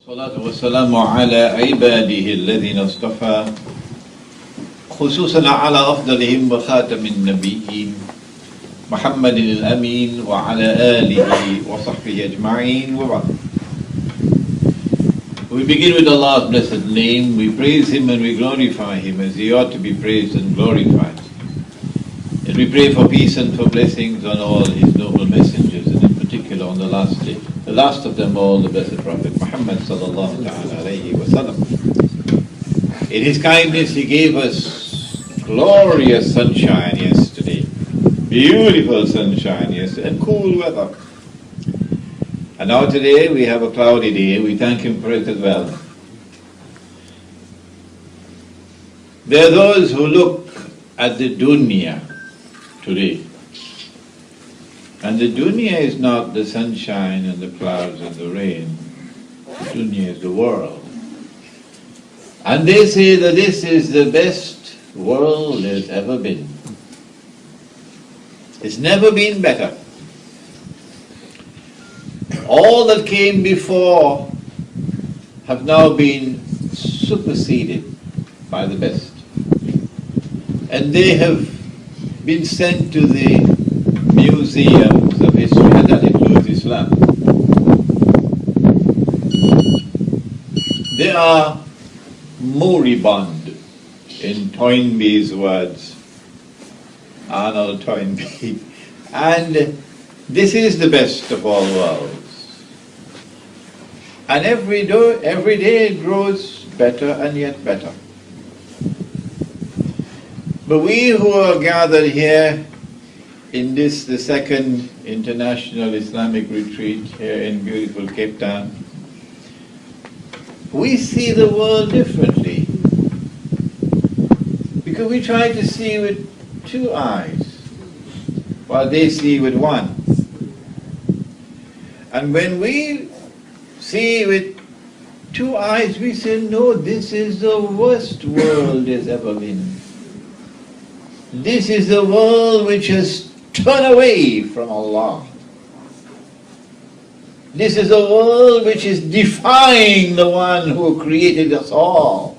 الصلاة والسلام على عباده الذين اصطفى خصوصا على أفضلهم وخاتم النبيين محمد الأمين وعلى آله وصحبه أجمعين وبعد. We begin with Allah's blessed name. We praise Him and we glorify Him as He ought to be praised and glorified. And we pray for peace and for blessings on all His noble messengers, and in particular on the last day, the last of them all, the blessed Prophet Muhammad sallallahu alayhi wa sallam. In His kindness He gave us glorious sunshine yesterday, beautiful sunshine yesterday, and cool weather. And now today we have a cloudy day. We thank Him for it as well. There are those who look at the dunya today. And the dunya is not the sunshine and the clouds and the rain. The dunya is the world. And they say that this is the best world there's ever been. It's never been better. All that came before have now been superseded by the best. And they have been sent to the museums of history, and that includes Islam. They are moribund, in Toynbee's words, Arnold Toynbee, and this is the best of all worlds. And every day it grows better and yet better. But we who are gathered here in this, the second International Islamic Retreat here in beautiful Cape Town, we see the world differently. Because we try to see with two eyes, while they see with one. And when we see with two eyes, we say, no, this is the worst world there's ever been. This is the world which has turned away from Allah. This is a world which is defying the one who created us all.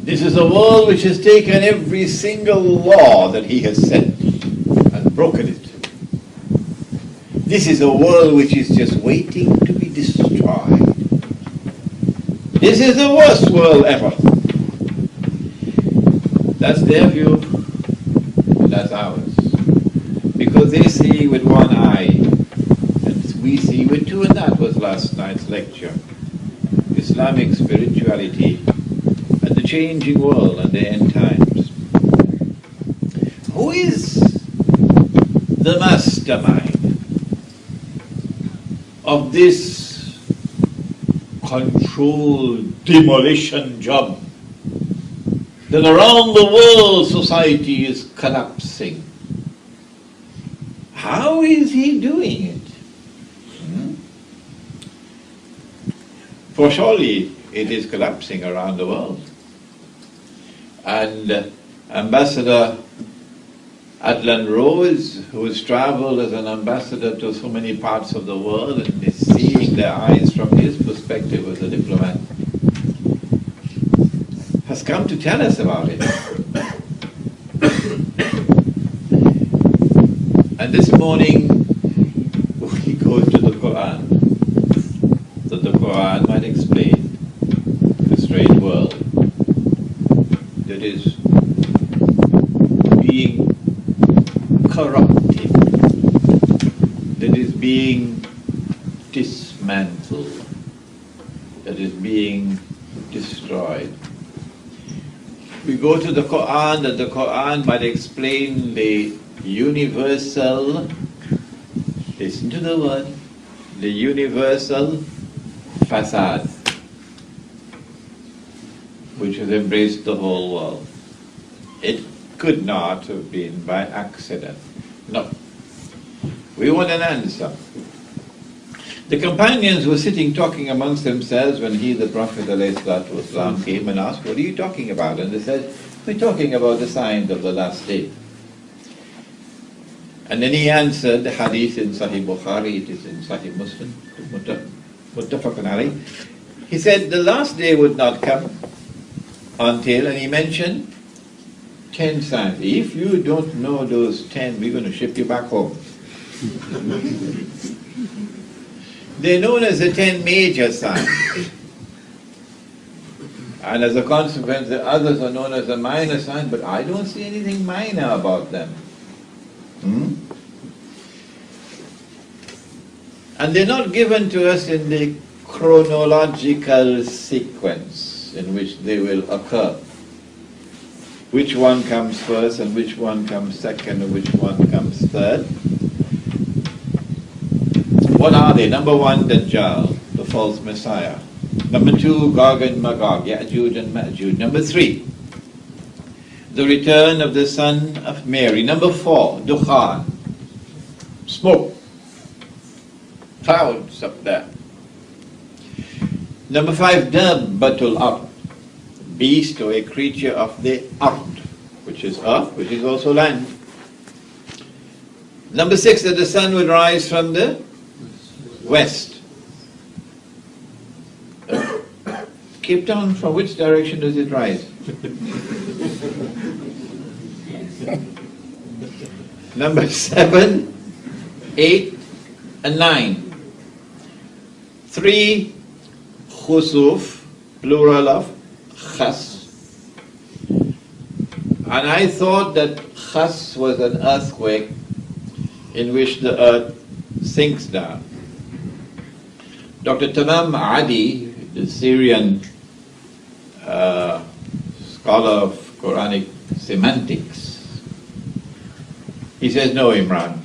This is a world which has taken every single law that He has set and broken it. This is a world which is just waiting to be destroyed. This is the worst world ever. That's their view, that's ours. Because they see with one eye, and we see with two, and that was last night's lecture. Islamic spirituality and the changing world and the end times. Who is the mastermind of this controlled demolition job that around the world society is collapsing? How is he doing it? For surely it is collapsing around the world. And Ambassador Adlan Rose, who has traveled as an ambassador to so many parts of the world and is seeing their eyes from his perspective as a diplomat, has come to tell us about it. And this morning we go to the Quran, so the Quran might explain the strange world that is being corrupted, that is being dismantled, that is being destroyed. We go to the Quran, that the Quran might explain the universal, listen to the word, the universal facade, which has embraced the whole world. It could not have been by accident. No. We want an answer. The companions were sitting talking amongst themselves when the Prophet ﷺ came and asked, what are you talking about? And they said, we're talking about the signs of the last day. And then he answered the hadith in Sahih Bukhari, it is in Sahih Muslim, Muttafaqun alayh. He said the last day would not come until, and he mentioned 10 signs. If you don't know those 10, we're going to ship you back home. They're known as the 10 major signs. And as a consequence, the others are known as the minor signs, but I don't see anything minor about them. And they're not given to us in the chronological sequence in which they will occur. Which one comes first and which one comes second and which one comes third. What are they? Number one, Dajjal, the false Messiah. Number two, Gog and Magog, Ya'juj and Ma'juj. Number three, the return of the son of Mary. Number four, Dukhan, smoke, clouds up there. Number five, Dabbatul Ard, beast or a creature of the Ard, which is earth, which is also land. Number six, that the sun would rise from the west. Cape Town, from which direction does it rise? Number 7, 8, and 9. 3, khusuf, plural of khas. And I thought that khas was an earthquake in which the earth sinks down. Dr. Tamam Adi, the Syrian scholar of Quranic semantics, he says, no, Imran.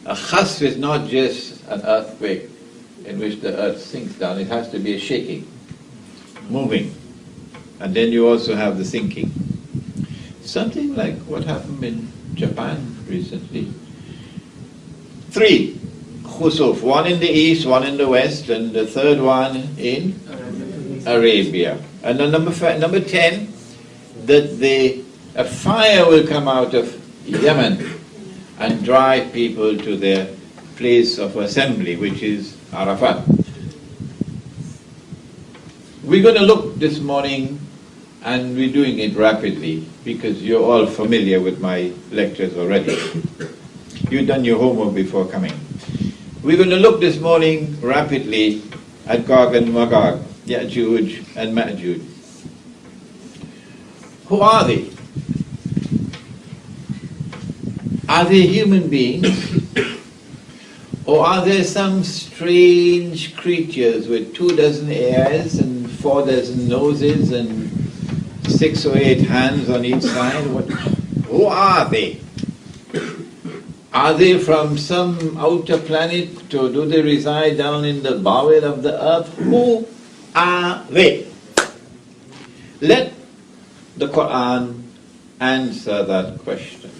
A khas is not just an earthquake in which the earth sinks down. It has to be a shaking, moving. And then you also have the sinking. Something like what happened in Japan recently. 3, khusuf, one in the east, one in the west, and the third one in Arabia. And then number 10, that a fire will come out of Yemen and drive people to their place of assembly, which is Arafat. We're going to look this morning, and we're doing it rapidly because you're all familiar with my lectures already. You've done your homework before coming. We're going to look this morning rapidly at Gog and Magog, Ya'juj and Ma'juj. Who are they? Are they human beings? Or are there some strange creatures with 24 ears and 4 noses and 6 or 8 hands on each side? Who are they? Are they from some outer planet, or do they reside down in the bowel of the earth? Who are they? Let the Quran answer that question.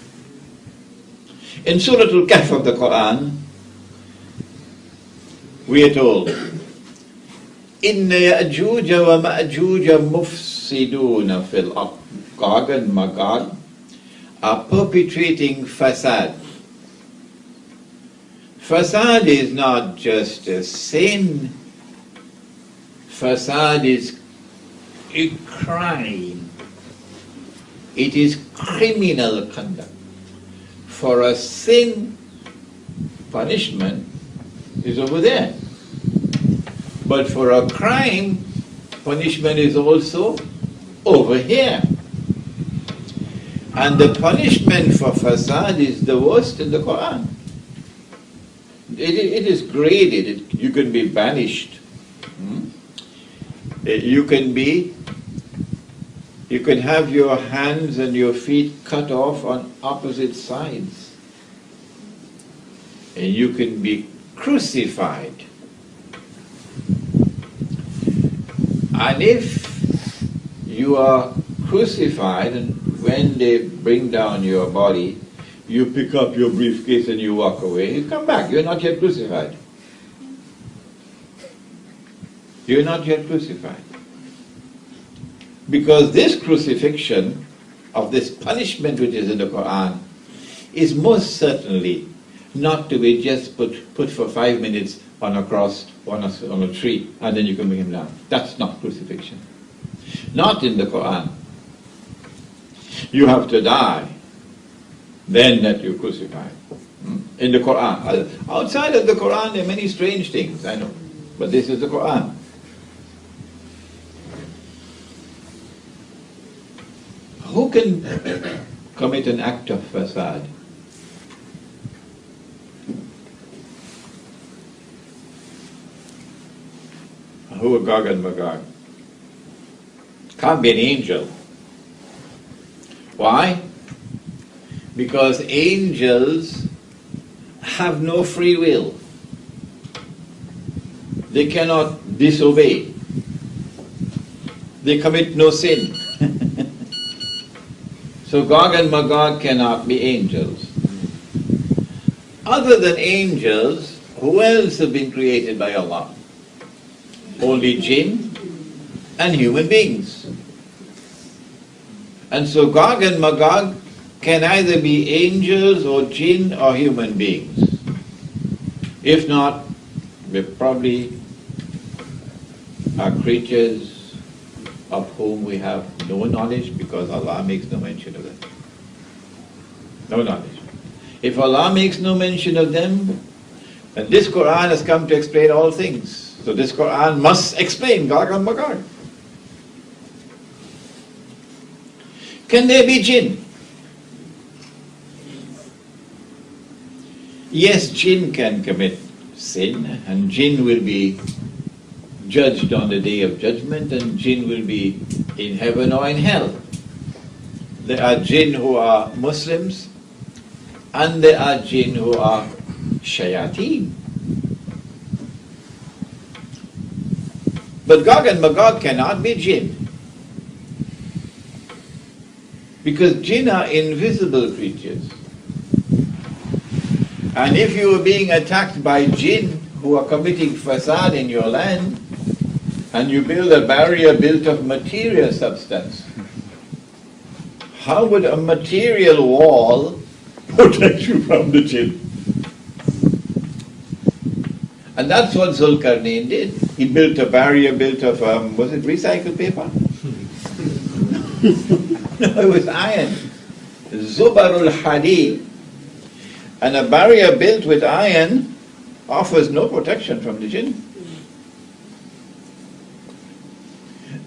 In Surah Al-Kahf of the Quran, we are told, Inna Ya'juj wa Ma'juj mufsiduna fil ard. Gog and Magog are perpetrating fasad. Fasad is not just a sin. Fasad is a crime. It is criminal conduct. For a sin, punishment is over there. But for a crime, punishment is also over here. And the punishment for fasad is the worst in the Quran. It is graded. You can be banished. You can have your hands and your feet cut off on opposite sides. And you can be crucified. And if you are crucified, and when they bring down your body, you pick up your briefcase and you walk away, you come back, you're not yet crucified. You're not yet crucified. Because this crucifixion of this punishment which is in the Quran is most certainly not to be just put for 5 minutes on a cross, on a tree, and then you can bring him down. That's not crucifixion. Not in the Quran. You have to die, then that you crucify. In the Quran. Outside of the Quran, there are many strange things, I know. But this is the Quran. Who can commit an act of fasad? Who are Gog and Magog? Can't be an angel. Why? Because angels have no free will. They cannot disobey. They commit no sin. So Gog and Magog cannot be angels. Other than angels, who else have been created by Allah? Only jinn and human beings. And so Gog and Magog can either be angels or jinn or human beings. If not, they probably are creatures of whom we have no knowledge, because Allah makes no mention of them. No knowledge. If Allah makes no mention of them, then this Quran has come to explain all things. So this Quran must explain Gog and Magog. Can there be jinn? Yes, jinn can commit sin, and jinn will be judged on the day of judgment, and jinn will be in heaven or in hell. There are jinn who are Muslims, and there are jinn who are shayateen. But Gog and Magog cannot be jinn, because jinn are invisible creatures. And if you are being attacked by jinn who are committing fasad in your land, and you build a barrier built of material substance, how would a material wall protect you from the jinn? And that's what Zulkarnain did. He built a barrier built of, was it recycled paper? No, it was iron. Zubarul Hadid. And a barrier built with iron offers no protection from the jinn.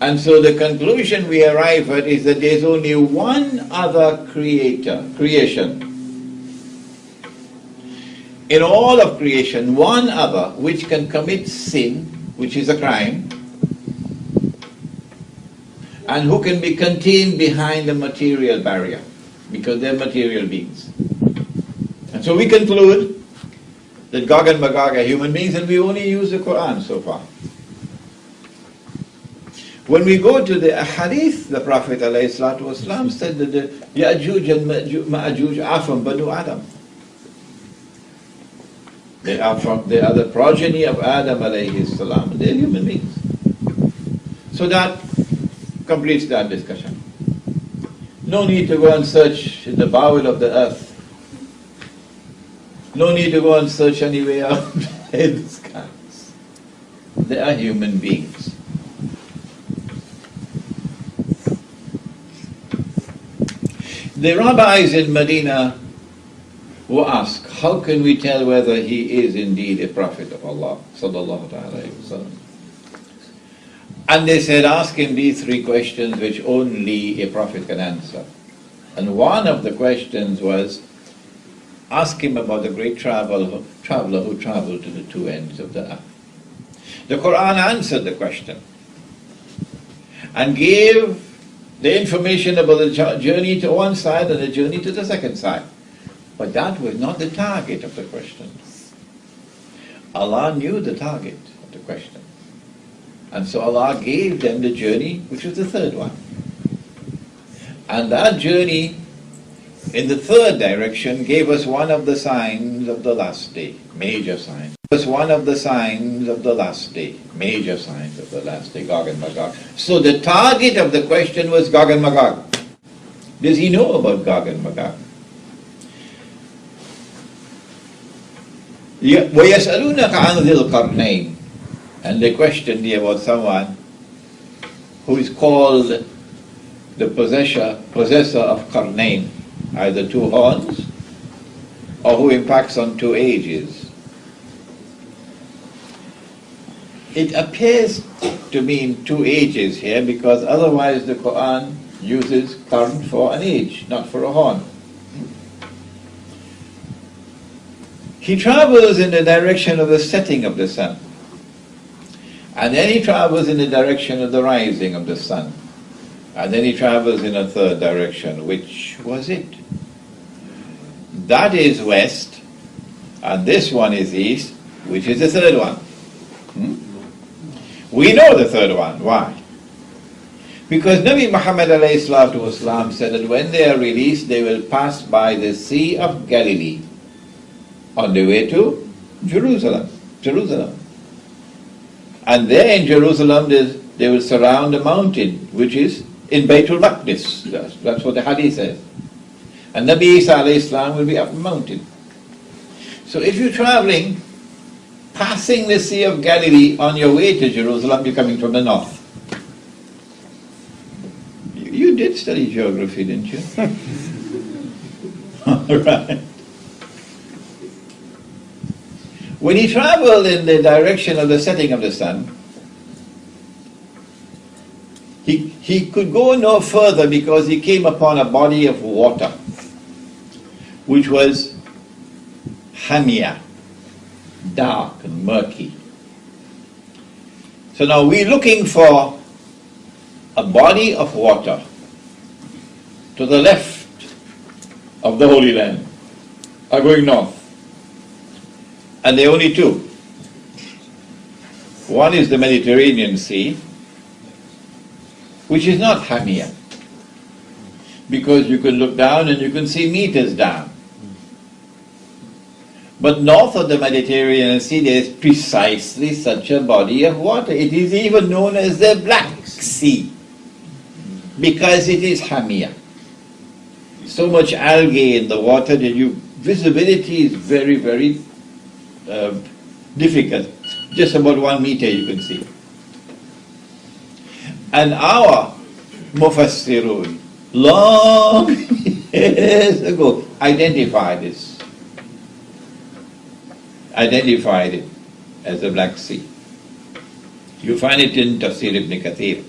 And so the conclusion we arrive at is that there's only one other creation. In all of creation, one other which can commit sin, which is a crime, and who can be contained behind a material barrier, because they're material beings. And so we conclude that Gog and Magog are human beings, and we only use the Quran so far. When we go to the Hadith, the Prophet ﷺ said that the Ya'juj and Ma'juj are from Banu Adam. They are the progeny of Adam alayhi salam. They're human beings. So that completes that discussion. No need to go and search in the bowel of the earth. No need to go and search anywhere out in the skies. They are human beings. The rabbis in Medina were asked, how can we tell whether he is indeed a prophet of Allah? Sallallahu alayhi wa sallam. And they said, ask him these three questions which only a prophet can answer. And one of the questions was, ask him about the great traveler who traveled to the two ends of the earth. The Quran answered the question and gave the information about the journey to one side and the journey to the second side. But that was not the target of the question. Allah knew the target of the question. And so Allah gave them the journey, which was the third one. And that journey in the third direction gave us one of the signs of the last day, major signs. It was one of the signs of the last day, major signs of the last day, Gog and Magog. So the target of the question was Gog and Magog. Does he know about Gog and Magog? وَيَسْأَلُونَكَ عَنْ ذِي الْقَرْنَيْنِ. And they question thee about someone who is called the possessor of Qarnayn, either two horns, or who impacts on two ages. It appears to mean two ages here because otherwise the Quran uses qarn for an age, not for a horn. He travels in the direction of the setting of the sun. And then he travels in the direction of the rising of the sun. And then he travels in a third direction. Which was it? That is west. And this one is east. Which is the third one? We know the third one. Why? Because Nabi Muhammad ﷺ said that when they are released, they will pass by the Sea of Galilee on the way to Jerusalem. And there in Jerusalem, they will surround a mountain, which is in Baytul Maqdis. That's what the hadith says. And Nabi Isa ﷺ will be up the mountain. So if you're traveling, passing the Sea of Galilee on your way to Jerusalem, you're coming from the north. You did study geography, didn't you? All right. When he traveled in the direction of the setting of the sun, he could go no further because he came upon a body of water, which was hamia, dark and murky. So now we're looking for a body of water to the left of the Holy Land, are going north. And there are only two. One is the Mediterranean Sea, which is not Hamia, because you can look down and you can see meters down. But north of the Mediterranean Sea, there is precisely such a body of water. It is even known as the Black Sea, because it is Hamia. So much algae in the water that visibility is very, very difficult. Just about 1 meter you can see. And our Mufassirun, long years ago, identified it as the Black Sea. You find it in Tafsir ibn Kathir.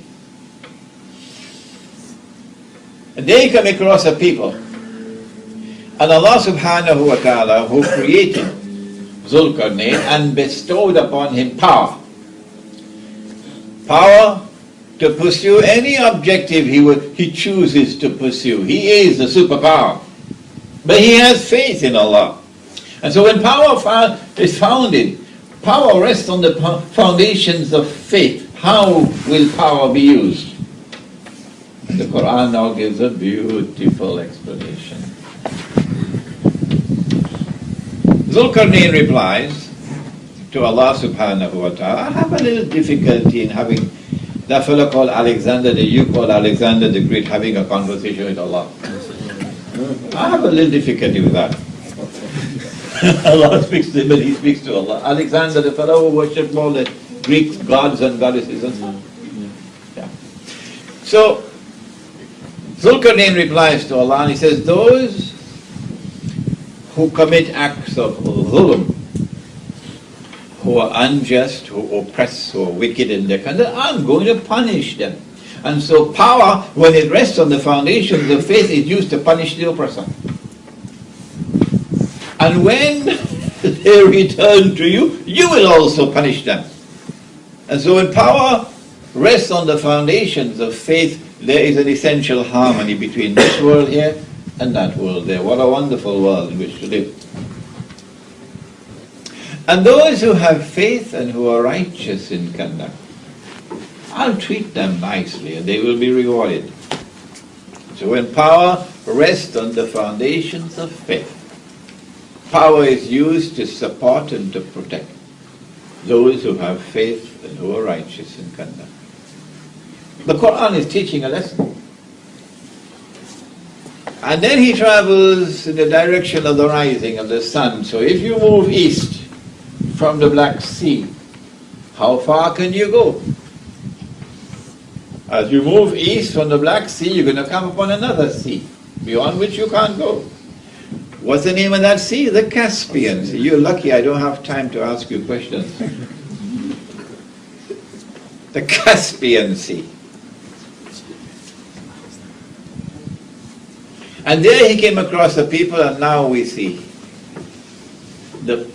And they come across a people. And Allah subhanahu wa ta'ala, who created Zulkarnain and bestowed upon him power to pursue any objective he chooses to pursue. He is a superpower. But he has faith in Allah. And so when power is founded, power rests on the foundations of faith. How will power be used? The Quran now gives a beautiful explanation. Zulkarnain replies to Allah subhanahu wa ta'ala, I have a little difficulty in having that fellow called Alexander, that you call Alexander the Great, having a conversation with Allah. I have a little difficulty with that. Allah speaks to him and he speaks to Allah. Alexander, the fellow who worshipped all the Greek gods and goddesses and so on. Yeah. So, Zulkarnain replies to Allah and he says, those who commit acts of dhulm, who are unjust, who oppress, who are wicked in their conduct, I'm going to punish them. And so power, when it rests on the foundations of faith, is used to punish the oppressor. And when they return to you, you will also punish them. And so when power rests on the foundations of faith, there is an essential harmony between this world here and that world there. What a wonderful world in which to live. And those who have faith and who are righteous in conduct, I'll treat them nicely and they will be rewarded. So when power rests on the foundations of faith, power is used to support and to protect those who have faith and who are righteous in conduct. The Quran is teaching a lesson. And then he travels in the direction of the rising of the sun. So if you move east, from the Black Sea, how far can you go? As you move east from the Black Sea, you're going to come upon another sea, beyond which you can't go. What's the name of that sea? The Caspian Sea. You're lucky I don't have time to ask you questions. The Caspian Sea. And there he came across the people, and now we see the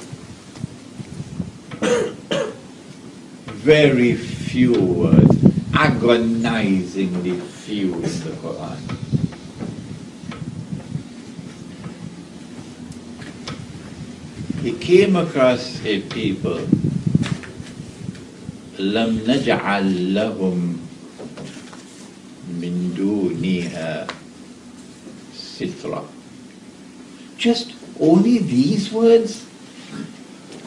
very few words, agonizingly few in the Quran. He came across a people, لم نجعل لهم من دونها سترا. Just only these words?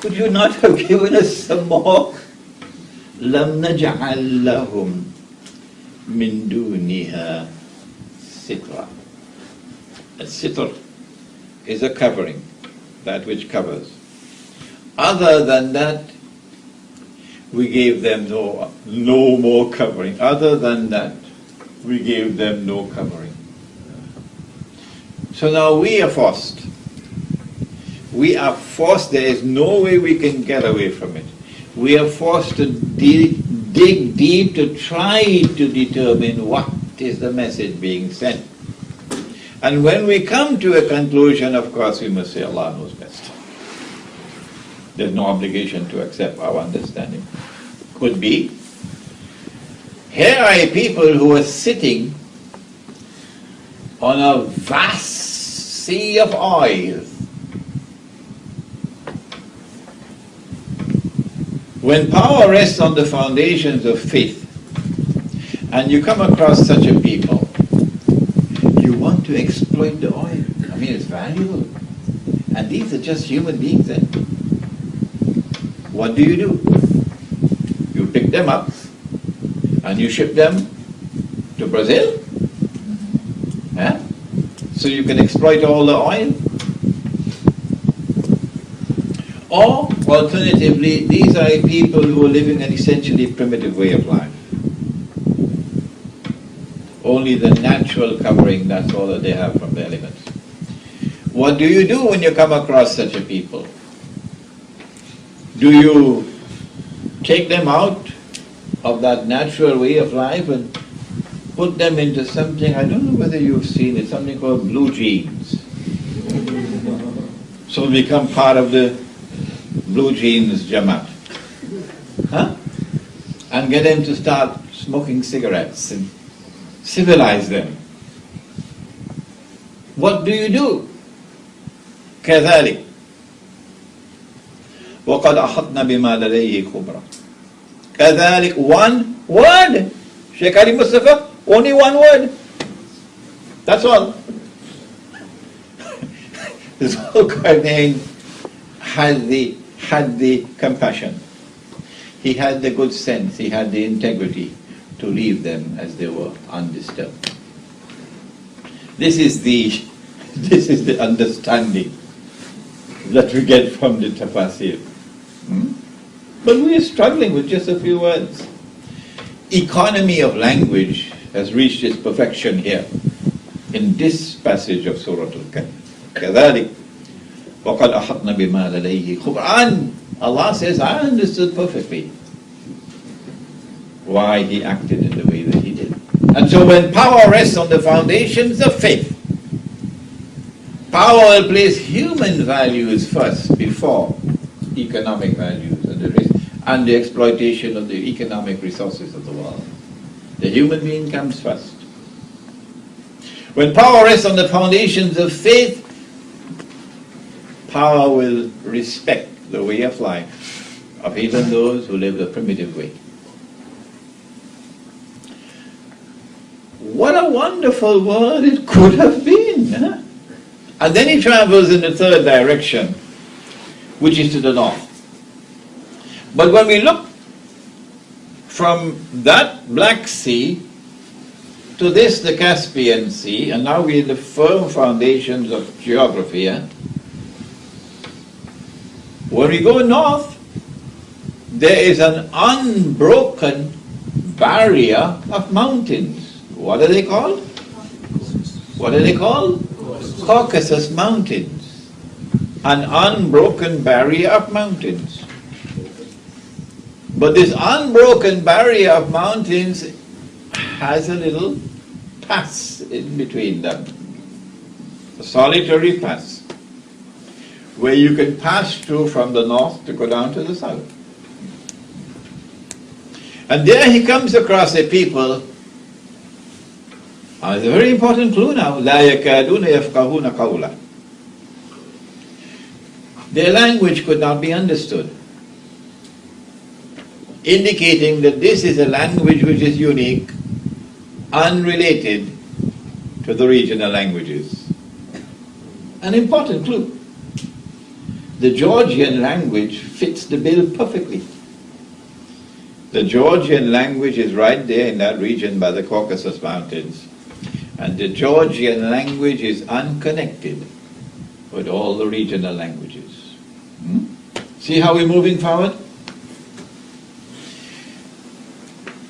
Could you not have given us some more? لم نجعل لهم من دونها سترا. A sitr is a covering, that which covers. Other than that, we gave them no more covering. Other than that, we gave them no covering. So now we are forced. We are forced. There is no way we can get away from it. We are forced to dig deep to try to determine what is the message being sent. And when we come to a conclusion, of course, we must say Allah knows best. There's no obligation to accept our understanding. Could be. Here are people who are sitting on a vast sea of oil. When power rests on the foundations of faith, and you come across such a people, you want to exploit the oil. I mean, it's valuable. And these are just human beings then. What do? You pick them up and you ship them to Brazil? Yeah? So you can exploit all the oil? Or, alternatively, these are people who are living an essentially primitive way of life. Only the natural covering, that's all that they have from the elements. What do you do when you come across such a people? Do you take them out of that natural way of life and put them into something, I don't know whether you've seen it, something called blue jeans. So become part of the blue jeans Jamaat. Huh? And get them to start smoking cigarettes and civilize them. What do you do? كذلك وقد أحطنا بما لديه خبرا. كذلك, one word. Shaykh Ali Mustafa, only one word. That's all. This whole Quran had the compassion. He had the good sense, he had the integrity to leave them as they were, undisturbed. This is the understanding that we get from the tafsir. But we are struggling with just a few words. Economy of language has reached its perfection here in this passage of Surah Al-Kahf. كذلك وقد أحطنا بما لديه خبرا. Allah says, I understood perfectly why he acted in the way that he did. And so when power rests on the foundations of faith, power will place human values first before economic values and the exploitation of the economic resources of the world. The human being comes first. When power rests on the foundations of faith, power will respect the way of life of even those who live the primitive way. What a wonderful world it could have been. Huh? And then he travels in the third direction, which is to the north. But when we look from that Black Sea to this, the Caspian Sea, and now we're in the firm foundations of geography. When we go north, there is an unbroken barrier of mountains. What are they called? What are they called? Caucasus Mountains. An unbroken barrier of mountains. But this unbroken barrier of mountains has a little pass in between them. A solitary pass, where you can pass through from the north to go down to the south. And there he comes across a people, it's a very important clue now, لَا يَكَادُونَ يَفْقَهُونَ قَوْلًا. Their language could not be understood, indicating that this is a language which is unique, unrelated to the regional languages. An important clue. The Georgian language fits the bill perfectly. The Georgian language is right there in that region by the Caucasus Mountains. And the Georgian language is unconnected with all the regional languages. See how we're moving forward?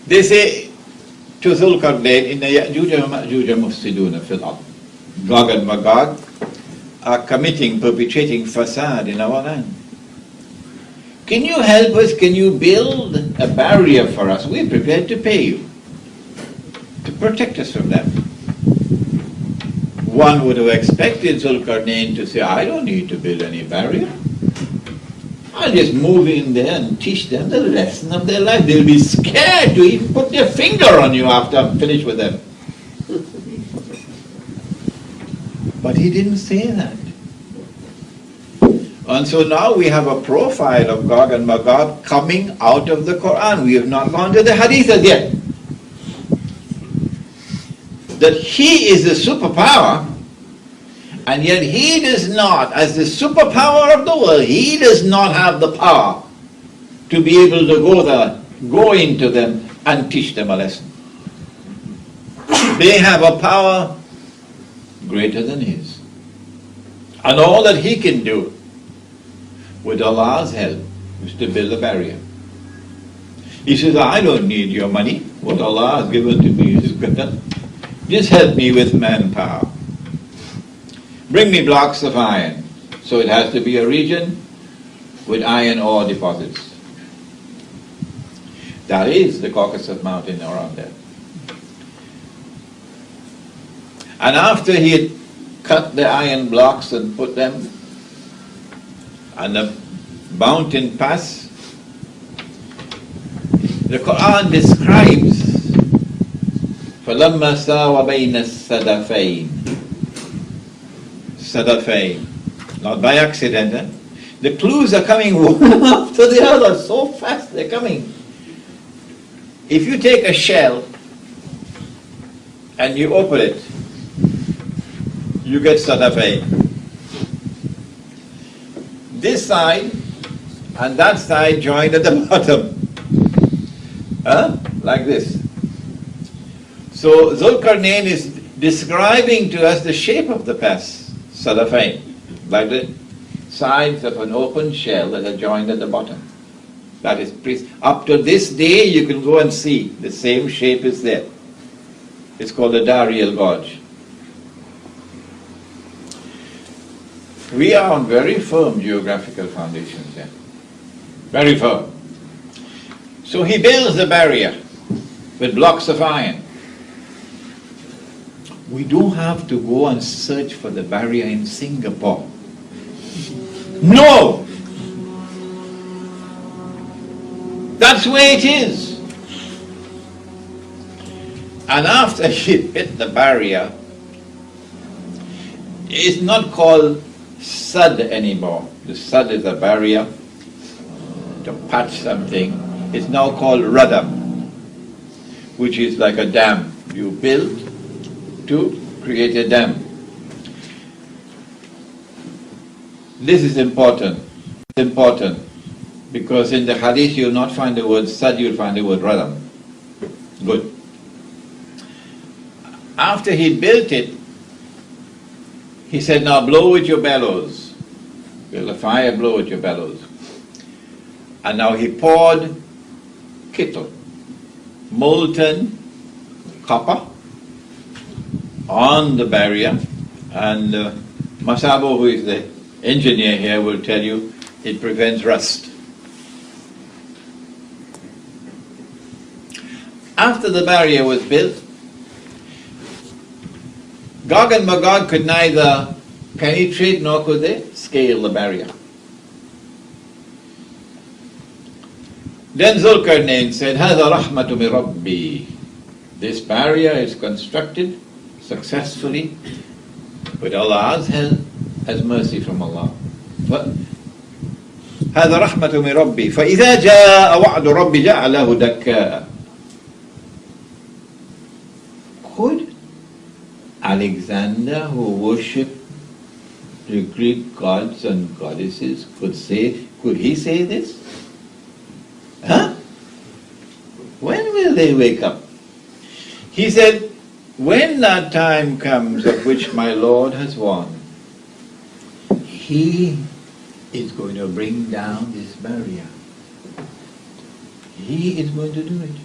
They say to Zulkarnain, Inna Ya'juj wa Ma'juj mufsiduna fil ard. Gog and Magog are perpetrating fasad in our land. Can you help us? Can you build a barrier for us? We're prepared to pay you to protect us from them. One would have expected Zulkarnain to say, I don't need to build any barrier. I'll just move in there and teach them the lesson of their life. They'll be scared to even put their finger on you after I'm finished with them. But he didn't say that. And so now we have a profile of Gog and Magog coming out of the Quran. We have not gone to the Hadith as yet. That he is the superpower, and yet he does not, as the superpower of the world, he does not have the power to be able to go into them and teach them a lesson. They have a power greater than his. And all that he can do with Allah's help is to build a barrier. He says, I don't need your money. What Allah has given to me is good. Just help me with manpower. Bring me blocks of iron. So it has to be a region with iron ore deposits. That is the Caucasus Mountain around there. And after he had cut the iron blocks and put them on the mountain pass, the Quran describes فَلَمَّا سَاوَ بَيْنَ السَّدَفَيْنِ. Sadafain. Not by accident. Eh? The clues are coming one after the other, so fast they're coming. If you take a shell and you open it, you get Sadafain. This side and that side joined at the bottom. Like this. So Zulkarnain is describing to us the shape of the pass, Sadafain, like the sides of an open shell that are joined at the bottom. That is up to this day you can go and see the same shape is there. It's called the Dariel Gorge. We are on very firm geographical foundations there. Very firm. So he builds a barrier with blocks of iron. We don't have to go and search for the barrier in Singapore. No! That's where it is. And after he hit the barrier, it's not called Sad anymore. The Sad is a barrier to patch something. It's now called Radam, which is like a dam. You build to create a dam. This is important. It's important because in the hadith you'll not find the word sad, you'll find the word radam. Good. After he built it, he said, now blow with your bellows. Build a fire, blow with your bellows. And now he poured kittle, molten copper, on the barrier, and Masabo, who is the engineer here, will tell you it prevents rust. After the barrier was built, Gog and Magog could neither penetrate nor could they scale the barrier. Then Zulkarnain said, هَذَا رَحْمَةُ مِنْ رَبِّي. This barrier is constructed successfully, but Allah has mercy from Allah. هذا رحمة من ربي فإذا جاء وعد ربي جعله دكاء. Could Alexander, who worshipped the Greek gods and goddesses, could he say this? Huh? When will they wake up? He said, when that time comes of which my Lord has won, He is going to bring down this barrier. He is going to do it.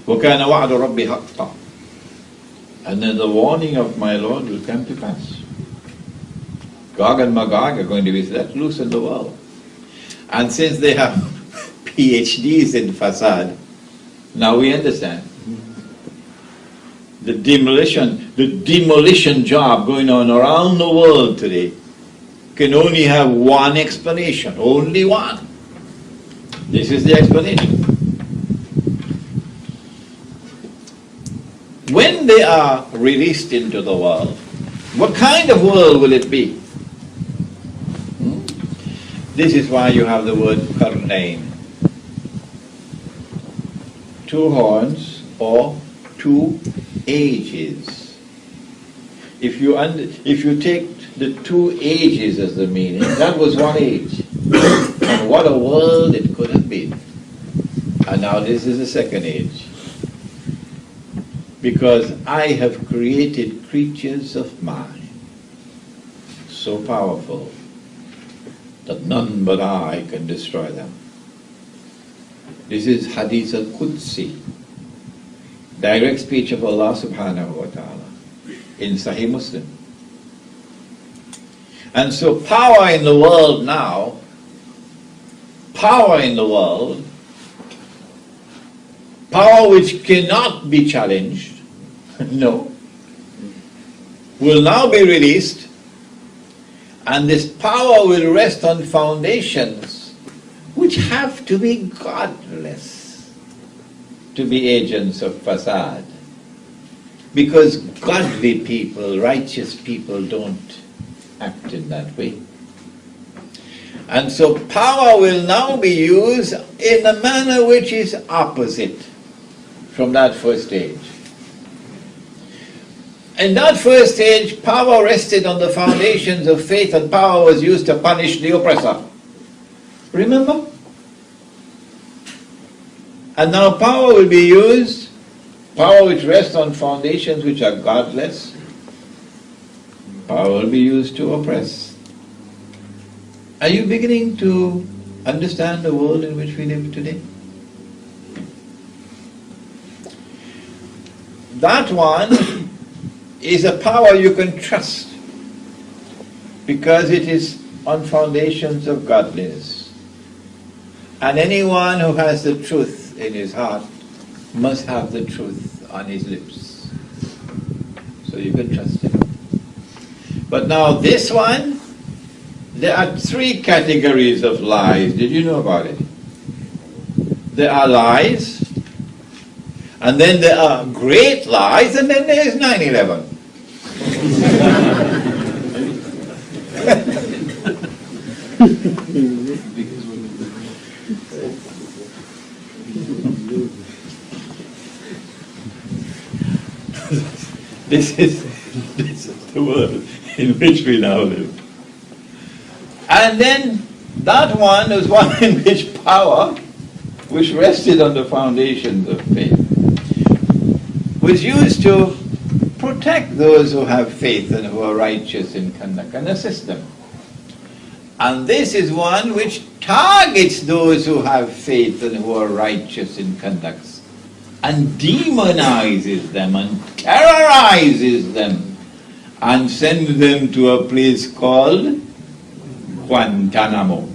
وَكَانَ وَعْدُ رَبِّي حَقًّا. And then the warning of my Lord will come to pass. Gog and Magog are going to be let loose in the world. And since they have PhDs in facade, now we understand. The demolition job going on around the world today can only have one explanation, only one. This is the explanation. When they are released into the world, what kind of world will it be? This is why you have the word Qarnain. Two horns or two ages. If you take the two ages as the meaning, that was one age. And what a world it could have been. And now this is the second age. Because I have created creatures of mine, so powerful that none but I can destroy them. This is Hadith al-Qudsi, direct speech of Allah subhanahu wa ta'ala in Sahih Muslim. And so power in the world now, power which cannot be challenged, no, will now be released, and this power will rest on foundations which have to be godless to be agents of facade. Because godly people, righteous people don't act in that way. And so power will now be used in a manner which is opposite from that first stage. In that first stage, power rested on the foundations of faith, and power was used to punish the oppressor. Remember? And now power will be used, power which rests on foundations which are godless, power will be used to oppress. Are you beginning to understand the world in which we live today? That one is a power you can trust because it is on foundations of godliness. And anyone who has the truth in his heart must have the truth on his lips. So you can trust him. But now this one, there are three categories of lies. Did you know about it? There are lies, and then there are great lies, and then there is 9/11. This is the world in which we now live. And then that one is one in which power, which rested on the foundations of faith, was used to protect those who have faith and who are righteous in conduct and assist them. And this is one which targets those who have faith and who are righteous in conduct, and demonizes them and terrorizes them and sends them to a place called Guantanamo.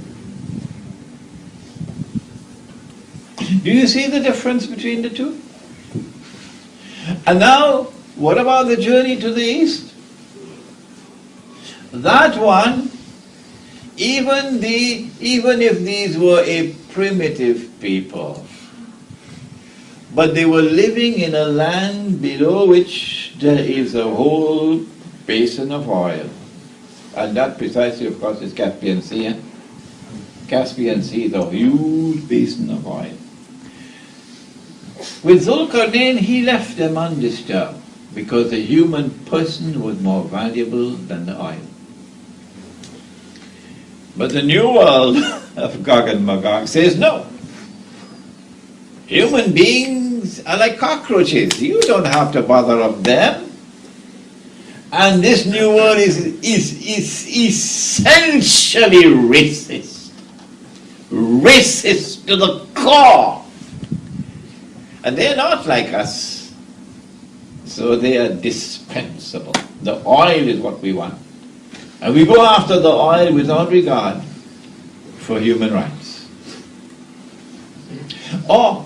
Do you see the difference between the two? And now, what about the journey to the east? That one, even if these were a primitive people, but they were living in a land below which there is a whole basin of oil. And that precisely, of course, is Caspian Sea. Eh? Caspian Sea is a huge basin of oil. With Zulkarnain, he left them undisturbed because the human person was more valuable than the oil. But the new world of Gog and Magog says no. Human beings are like cockroaches. You don't have to bother of them. And this new world is essentially racist. Racist to the core. And they're not like us. So they are dispensable. The oil is what we want. And we go after the oil without regard for human rights. Or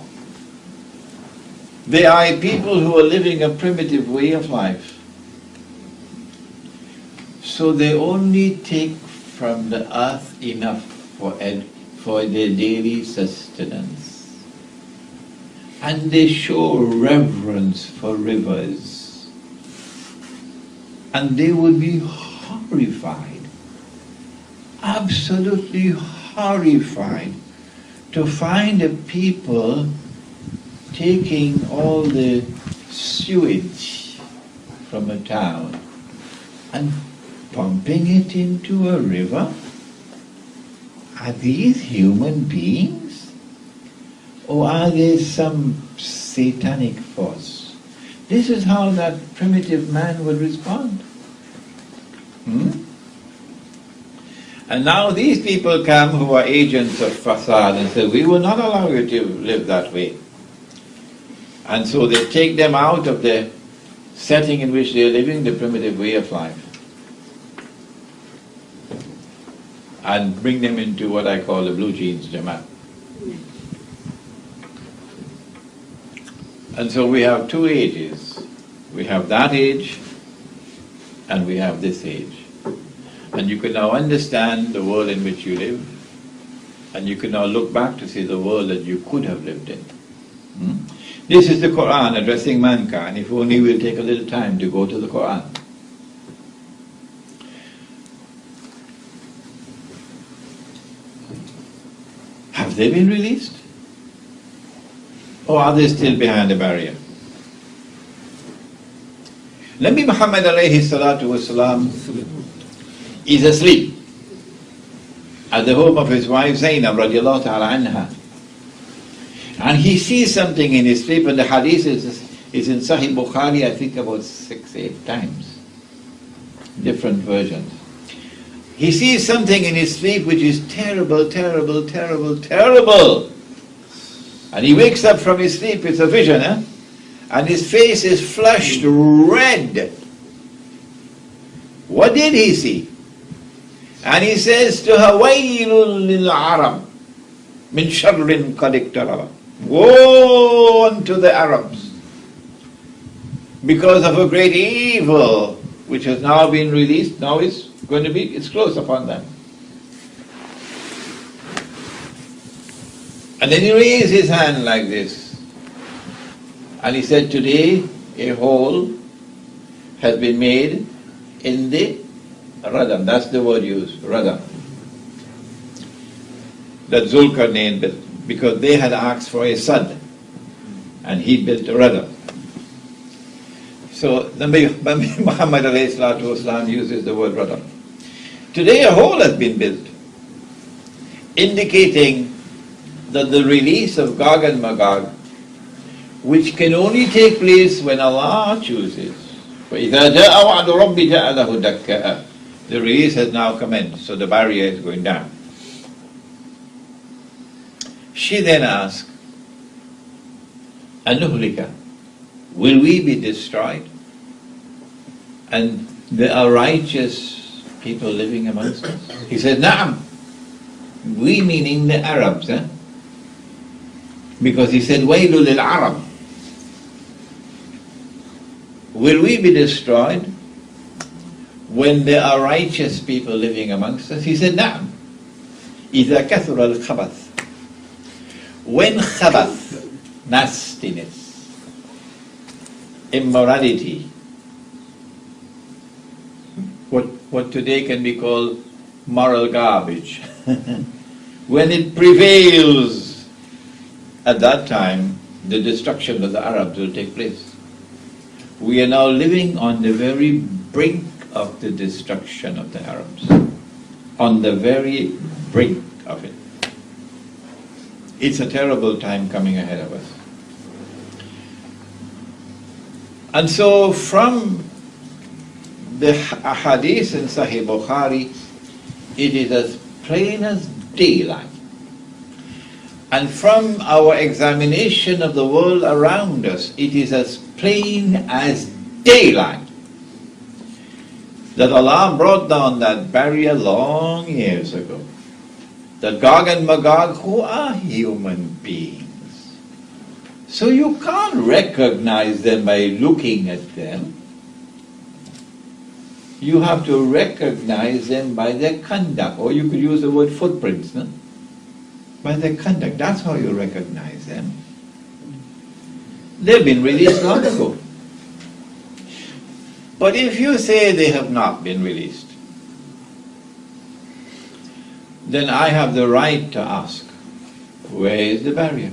there are people who are living a primitive way of life. So they only take from the earth enough for their daily sustenance. And they show reverence for rivers. And they would be horrified, absolutely horrified, to find a people taking all the sewage from a town and pumping it into a river. Are these human beings? Or are they some satanic force? This is how that primitive man would respond. And now these people come who are agents of facade and say, we will not allow you to live that way. And so they take them out of the setting in which they are living, the primitive way of life, and bring them into what I call the blue jeans Jamaat. And so we have two ages. We have that age and we have this age. And you can now understand the world in which you live, and you can now look back to see the world that you could have lived in. This is the Quran addressing mankind. If only we'll take a little time to go to the Quran. Have they been released? Or are they still behind the barrier? Nabi Muhammad alayhi salatu wasalam is asleep at the home of his wife Zainab radiallahu ta'ala anha. And he sees something in his sleep, and the hadith is in Sahih Bukhari, I think about 6-8 times. Different versions. He sees something in his sleep which is terrible, terrible, terrible, terrible. And he wakes up from his sleep, it's a vision, and his face is flushed red. What did he see? And he says to her, وَيْلٌ لِلْعَرَبِ مِنْ شَرٍ قَدْ اقْتَرَبَ. Woe unto the Arabs because of a great evil which has now been released. Now it's close upon them. And then he raised his hand like this, and he said, today a hole has been made in the radam. That's the word used, radam, that Zulkarnain built, because they had asked for a sad, and he built a radam. So Nabi Muhammad alayhi salatu wasalam uses the word radam. Today a hole has been built, indicating that the release of Gog and Magog, which can only take place when Allah chooses. فَإِذَا جَاءَ وَعْدُ رَبِّ جَعَلَهُ دَكَّاءَ. The race has now commenced, so the barrier is going down. She then asked, Anuhlika, will we be destroyed? And there are righteous people living amongst us? He said, Na'am. We meaning the Arabs, eh? Because he said, Waylul lil Arab. Will we be destroyed when there are righteous people living amongst us? He said, Na'am. إِذَا كَثُرَ الْخَبَثِ. When khabath, nastiness, immorality, what today can be called moral garbage, when it prevails, at that time, the destruction of the Arabs will take place. We are now living on the very brink of the destruction of the Arabs. On the very brink of it. It's a terrible time coming ahead of us. And so from the hadith in Sahih Bukhari, it is as plain as daylight. And from our examination of the world around us, it is as plain as daylight that Allah brought down that barrier long years ago. That Gog and Magog, who are human beings. So you can't recognize them by looking at them. You have to recognize them by their conduct, or you could use the word footprints, no? By their conduct. That's how you recognize them. They've been released long ago. But if you say they have not been released, then I have the right to ask, where is the barrier?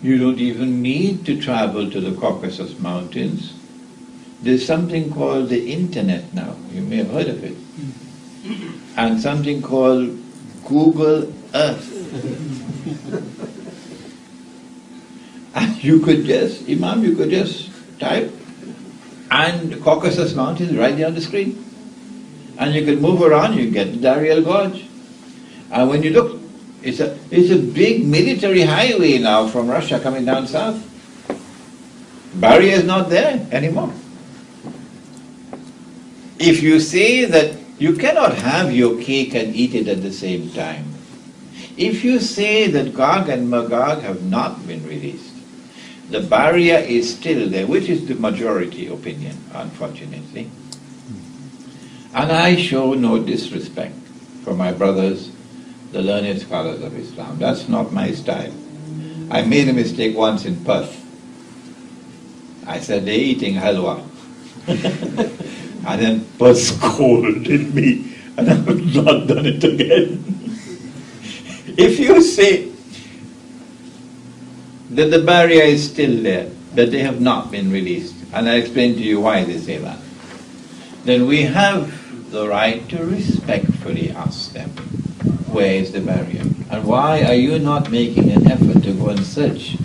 You don't even need to travel to the Caucasus Mountains. There's something called the internet now. You may have heard of it. And something called Google Earth. And you could just, Imam, you could just type, and the Caucasus Mountains right there on the screen. And you could move around, you get the Dariel Gorge. And when you look, it's a big military highway now from Russia coming down south. Barrier is not there anymore. If you say that you cannot have your cake and eat it at the same time, if you say that Gog and Magog have not been released, the barrier is still there, which is the majority opinion, unfortunately. And I show no disrespect for my brothers, the learned scholars of Islam. That's not my style. I made a mistake once in Perth. I said, they're eating halwa. And then Perth scolded me, and I have not done it again. If you say that the barrier is still there, that they have not been released, and I explain to you why they say that, then we have the right to respectfully ask them, where is the barrier? And why are you not making an effort to go and search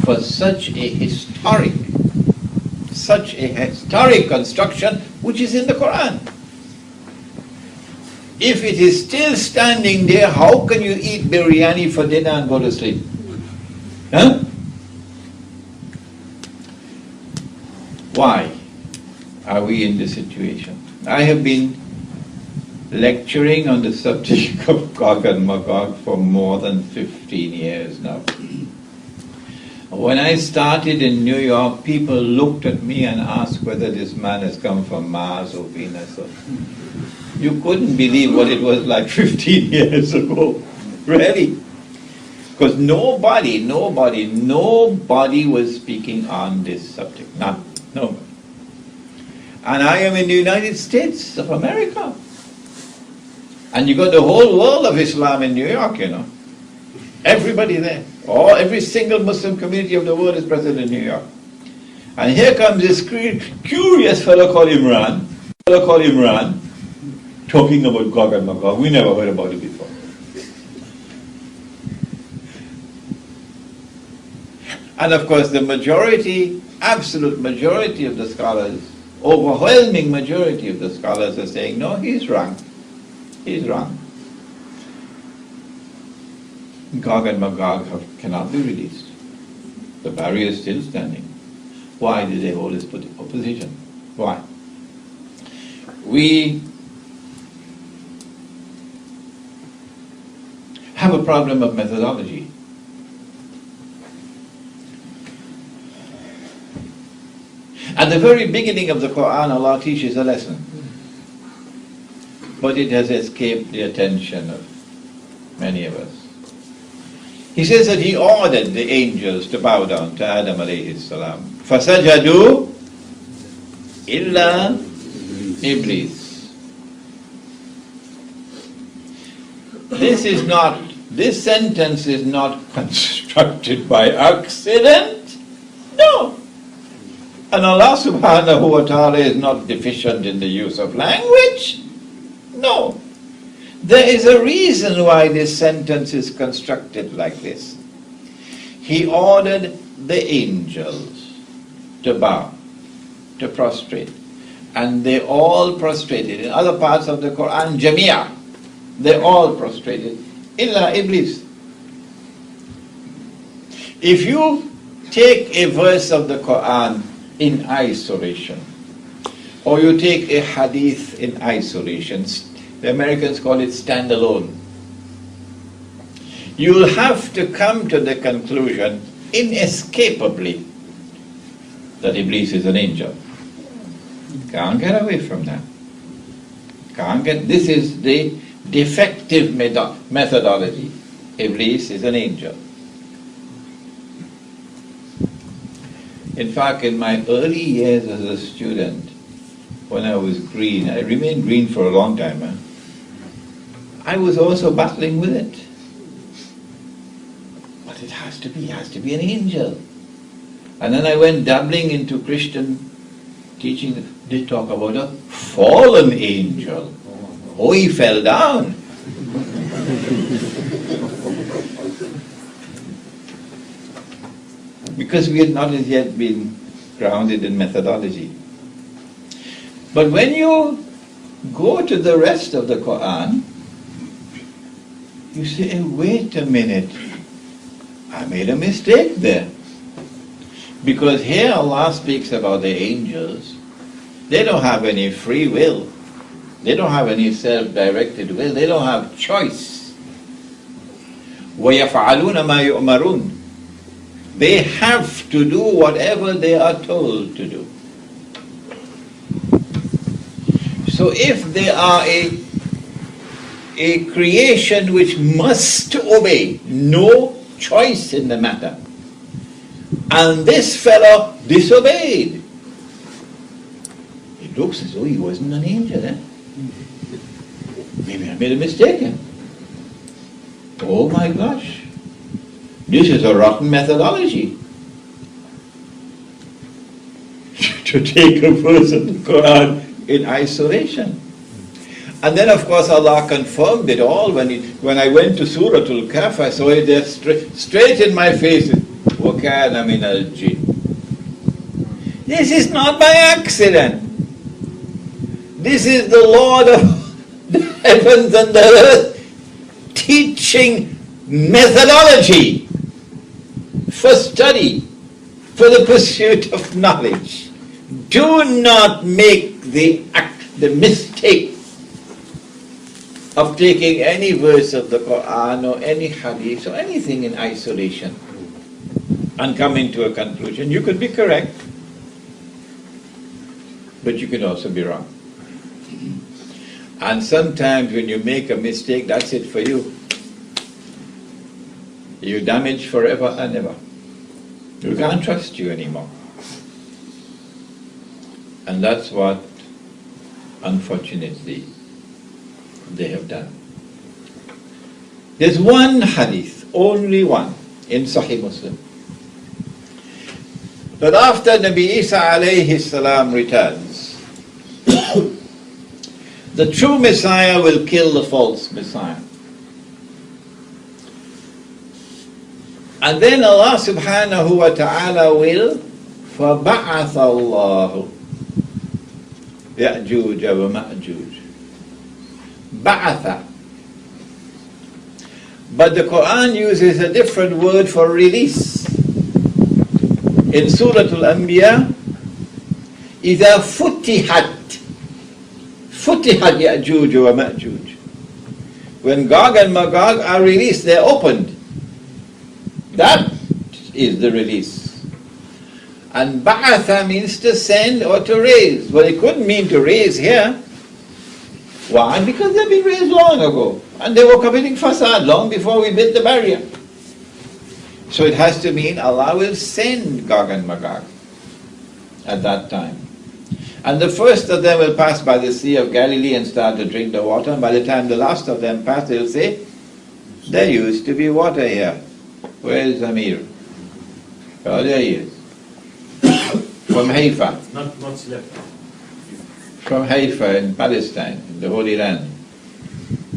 for such a historic construction which is in the Quran? If it is still standing there, how can you eat biryani for dinner and go to sleep? Huh? Why are we in this situation? I have been lecturing on the subject of Gog and Magog for more than 15 years now. When I started in New York, people looked at me and asked whether this man has come from Mars or Venus. You couldn't believe what it was like 15 years ago. Really. Because nobody was speaking on this subject. Nobody. And I am in the United States of America. And you got the whole world of Islam in New York, you know. Everybody there. Every single Muslim community of the world is present in New York. And here comes this curious fellow called Imran, talking about Gog and Magog. We never heard about it before. And of course the majority, absolute majority of the scholars overwhelming majority of the scholars are saying, no, he's wrong. He's wrong. Gog and Magog cannot be released. The barrier is still standing. Why did they hold this opposition? Why? We have a problem of methodology. At the very beginning of the Quran, Allah teaches a lesson. But it has escaped the attention of many of us. He says that he ordered the angels to bow down to Adam alayhi salam. فَسَجَدُوا إِلَّا Iblis. This sentence is not constructed by accident. No. And Allah subhanahu wa ta'ala is not deficient in the use of language. No. There is a reason why this sentence is constructed like this. He ordered the angels to bow, to prostrate. And they all prostrated. In other parts of the Quran, Jamia, they all prostrated. Illa Iblis. If you take a verse of the Quran in isolation, or you take a hadith in isolation, the Americans call it standalone, you'll have to come to the conclusion, inescapably, that Iblis is an angel. Can't get away from that. This is the defective methodology. Iblis is an angel. In fact, in my early years as a student, when I was green, I remained green for a long time, I was also battling with it. But it has to be an angel. And then I went dabbling into Christian teaching. They talk about a fallen angel. Oh, he fell down. Because we had not as yet been grounded in methodology. But when you go to the rest of the Quran, you say, hey, wait a minute, I made a mistake there. Because here Allah speaks about the angels. They don't have any free will. They don't have any self-directed will. They don't have choice. وَيَفْعَلُونَ مَا يُؤْمَرُونَ. They have to do whatever they are told to do. So if they are a creation which must obey, no choice in the matter, and this fellow disobeyed, it looks as though he wasn't an angel. Maybe I made a mistake. Oh my gosh. This is a rotten methodology. To take a verse of the Quran in isolation. And then of course Allah confirmed it all when I went to Surah Al-Kahf. I saw it there straight in my face. وَكَانَ مِنَ الْجِنِّ. This is not by accident. This is the Lord of the heavens and the earth teaching methodology for study, for the pursuit of knowledge. Do not make the mistake of taking any verse of the Quran or any hadith or anything in isolation and coming to a conclusion. You could be correct, but you could also be wrong. And sometimes when you make a mistake, that's it for you. You're damaged forever and ever. We can't trust you anymore. And that's what, unfortunately, they have done. There's one hadith, only one, in Sahih Muslim, that after Nabi Isa alayhi salam returns, the true Messiah will kill the false Messiah. And then Allah subhanahu wa ta'ala will فَبَعَثَ اللَّهُ Ya'juj wa Ma'juj. Ba'atha. But the Quran uses a different word for release. In Surah Al-Anbiya, إِذَا فُتِحَتْ Ya'juj wa Ma'juj. When Gog and Magog are released, they're opened. That is the release. And Ba'atha means to send or to raise. Well, it couldn't mean to raise here. Why? Because they've been raised long ago. And they were committing fasad long before we built the barrier. So it has to mean Allah will send Gog and Magog at that time. And the first of them will pass by the Sea of Galilee and start to drink the water. And by the time the last of them pass, they'll say, there used to be water here. Where is Amir? Oh, there he is. From Haifa. Not left. From Haifa in Palestine, in the Holy Land.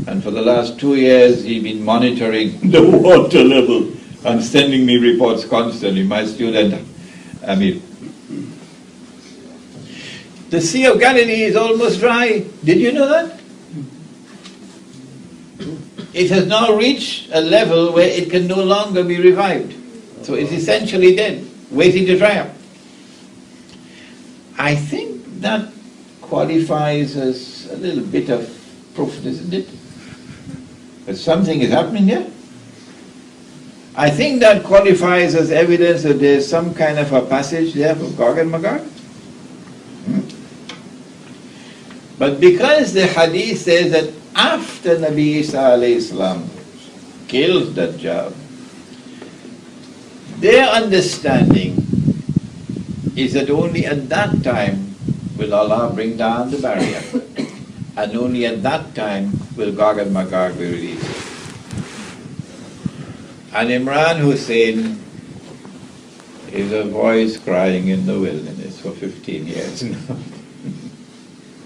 And for the last 2 years, he's been monitoring the water level and sending me reports constantly, my student Amir. The Sea of Galilee is almost dry. Did you know that? It has now reached a level where it can no longer be revived. So it's essentially dead, waiting to dry up. I think that qualifies as a little bit of proof, isn't it? That something is happening here. I think that qualifies as evidence that there's some kind of a passage there for Gog and Magog. But because the hadith says that after Nabi Isa alayhi salam kills Dajjal, their understanding is that only at that time will Allah bring down the barrier. And only at that time will Gog and Magog be released. And Imran Hosein is a voice crying in the wilderness for 15 years now.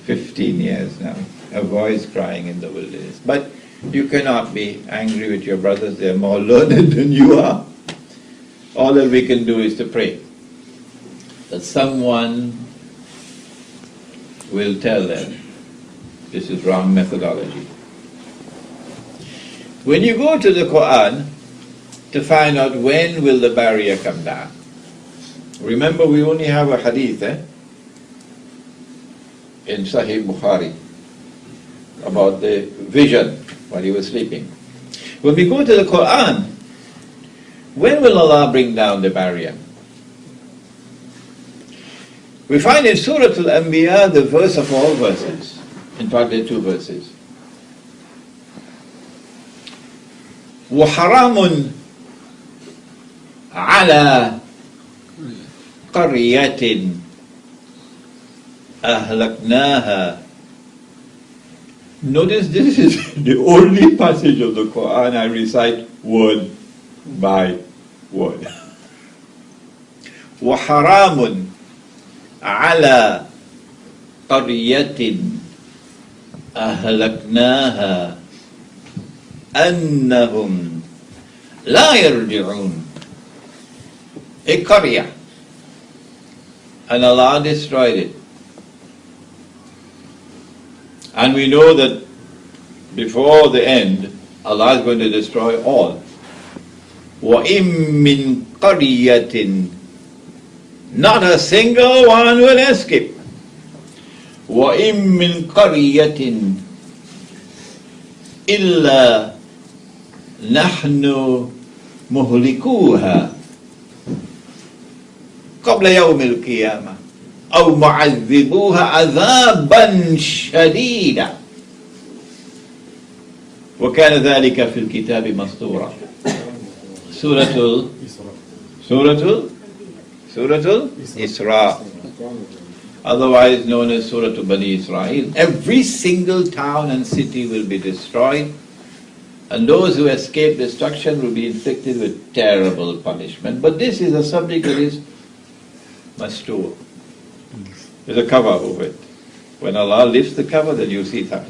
15 years now, a voice crying in the wilderness. But you cannot be angry with your brothers, they're more learned than you are. All that we can do is to pray that someone will tell them this is wrong methodology. When you go to the Quran to find out when will the barrier come down, remember we only have a hadith in Sahih Bukhari about the vision while he was sleeping. When we go to the Quran, when will Allah bring down the barrier? We find in Surah Al-Anbiya the verse of all verses. In fact, there are 2 verses. وَحَرَامٌ عَلَى قَرْيَةٍ أَهْلَكْنَاهَا. Notice this is the only passage of the Quran I recite word by word. وَحَرَامٌ عَلَى قَرْيَةٍ أَهْلَكْنَاهَا أَنَّهُمْ لَا يَرْجِعُونَ. A qaryah, and Allah destroyed it. And we know that before the end, Allah is going to destroy all. وَإِن مِّن قَرْيَةٍ, not a single one will escape. وَإِن مِّن قَرْيَةٍ إِلَّا نَحْنُ مُهْلِكُوهَا قبل يوم القيامة أو معذبوها عذابا شديدا وكان ذلك في الكتاب مسطورا. سورة Isra, otherwise known as Surah Bani Israel. Every single town and city will be destroyed, and those who escape destruction will be inflicted with terrible punishment. But this is a subject that is mastur. There's a cover over it. When Allah lifts the cover, then you see that.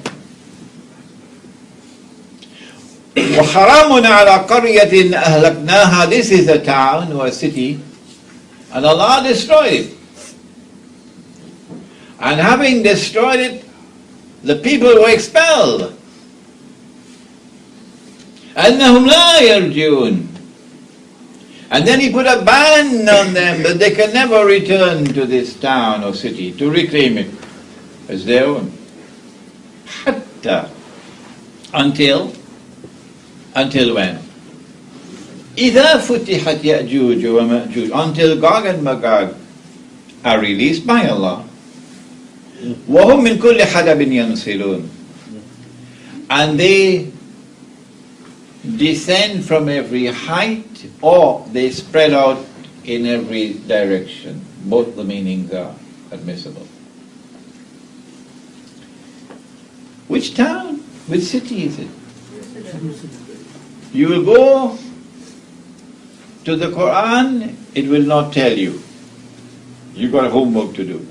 وَحَرَامٌ عَلَى قَرْيَةٍ أَهْلَكْنَاهَا. This is a town or a city, and Allah destroyed it. And having destroyed it, the people were expelled. أَنَّهُمْ لَا يَرْجِعُونَ. And then he put a ban on them that they can never return to this town or city to reclaim it as their own. حتى. Until when? إِذَا فُتِحَتْ يَأْجُوجُ وَمَأْجُوجُ. Until Gog and Magog are released by Allah. وَهُمْ مِنْ كُلِّ حَدَبٍ يَنْسِلُونَ. And they descend from every height, or they spread out in every direction. Both the meanings are admissible. Which town? Which city is it? You will go to the Quran, it will not tell you. You've got homework to do.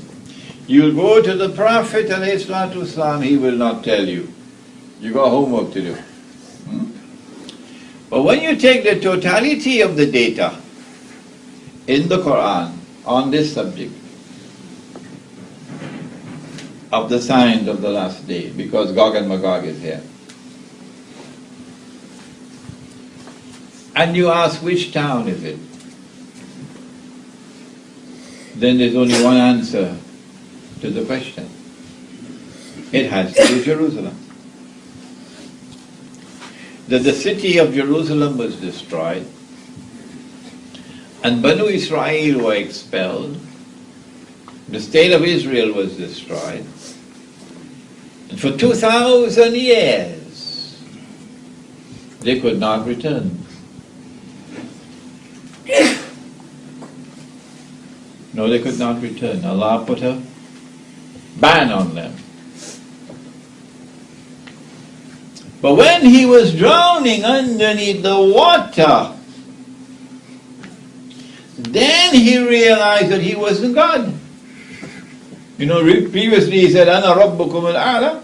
You'll go to the Prophet ﷺ, he will not tell you. You've got homework to do. But when you take the totality of the data in the Quran on this subject of the signs of the last day, because Gog and Magog is here, and you ask which town is it, then there's only one answer to the question. It has to be Jerusalem. That the city of Jerusalem was destroyed, and Banu Israel were expelled, the state of Israel was destroyed, and for 2,000 years they could not return. No, they could not return. Allah put a ban on them. But when he was drowning underneath the water, then he realized that he wasn't God. You know, previously he said, Ana Rabbukum al-A'la,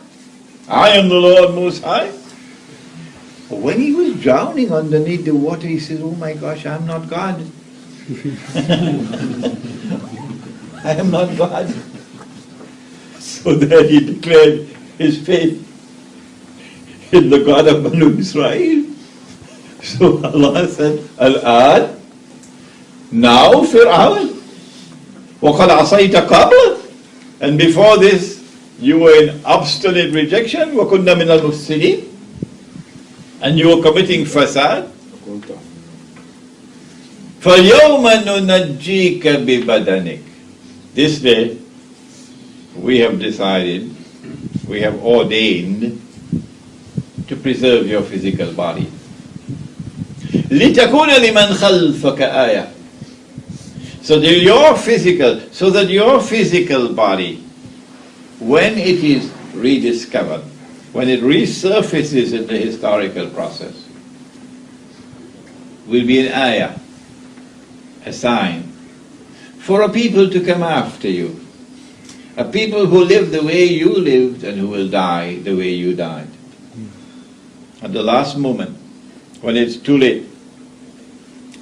I am the Lord Most High. But when he was drowning underneath the water, he says, oh my gosh, I'm not God. I am not God. So then he declared his faith in the God of Banu Israel. So Allah said, Al-Ad, now Fir'aun, وَقَدْ عَصَيْتَ قَبْلَ. And before this, you were in obstinate rejection, وَكُنَّ مِنَ الْمُفْسِدِينَ. And you were committing fasad. فَالْيَوْمَ نُنَجِّيكَ بِبَدَنِكَ. This day, we have decided, we have ordained to preserve your physical body. لِتَكُونَ لِمَنْ خَلْفَكَ آيَةً. So that your physical body, when it is rediscovered, when it resurfaces in the historical process, will be an ayah, a sign, for a people to come after you. A people who live the way you lived and who will die the way you died. At the last moment, when it's too late,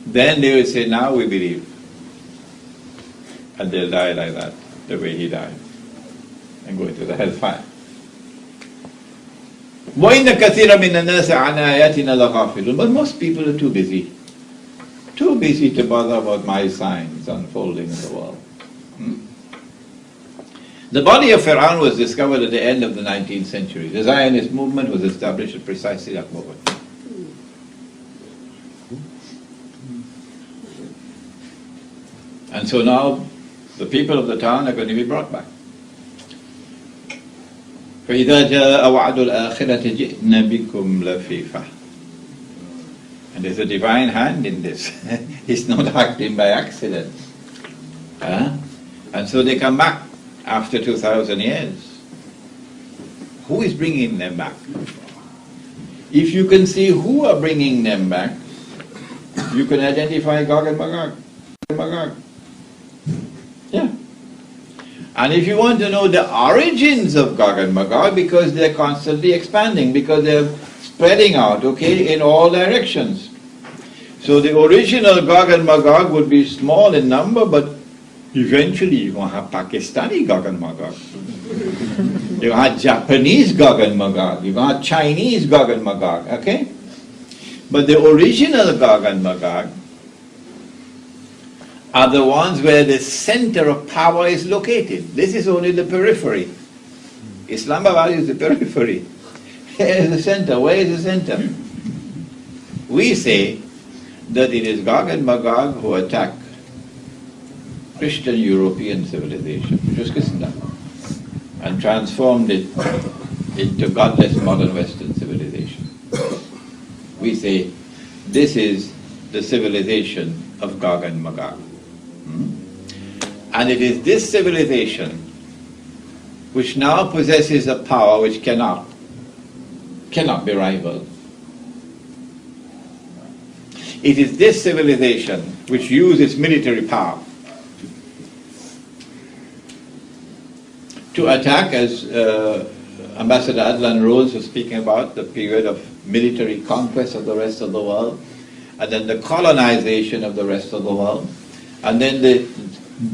then they will say, now we believe. And they'll die like that, the way he died, and go into the hellfire. وَإِنَّ كَثِيرًا مِنَ النَّاسِ عَنْ آيَاتِنَا لَغَافِلُونَ. But most people are too busy to bother about my signs unfolding in the world. The body of Fir'aun was discovered at the end of the 19th century. The Zionist movement was established at precisely that moment. And so now the people of the town are going to be brought back. فَإِذَا جَاءَ وَعْدُ الْآخِرَةِ جِئْنَا بِكُمْ لَفِيفًا. And there's a divine hand in this. It's not acting by accident. And so they come back after 2,000 years. Who is bringing them back? If you can see who are bringing them back, you can identify Gog and Magog. Yeah. And if you want to know the origins of Gog and Magog, because they're constantly expanding, because they're spreading out, in all directions. So the original Gog and Magog would be small in number, but Eventually you're going to have Pakistani Gog and Magog. You're going to have Japanese Gog and Magog. You're going to have Chinese Gog and Magog, okay? But the original Gog and Magog are the ones where the center of power is located. This is only the periphery. Islamabad is the periphery. Here is the center. Where is the center? We say that it is Gog and Magog who attack Christian European civilization, which was Christendom, and transformed it into godless modern Western civilization. We say this is the civilization of Gog and Magog. And it is this civilization which now possesses a power which cannot be rivaled. It is this civilization which uses military power to attack, as Ambassador Adlan Rose was speaking about, the period of military conquest of the rest of the world, and then the colonization of the rest of the world, and then the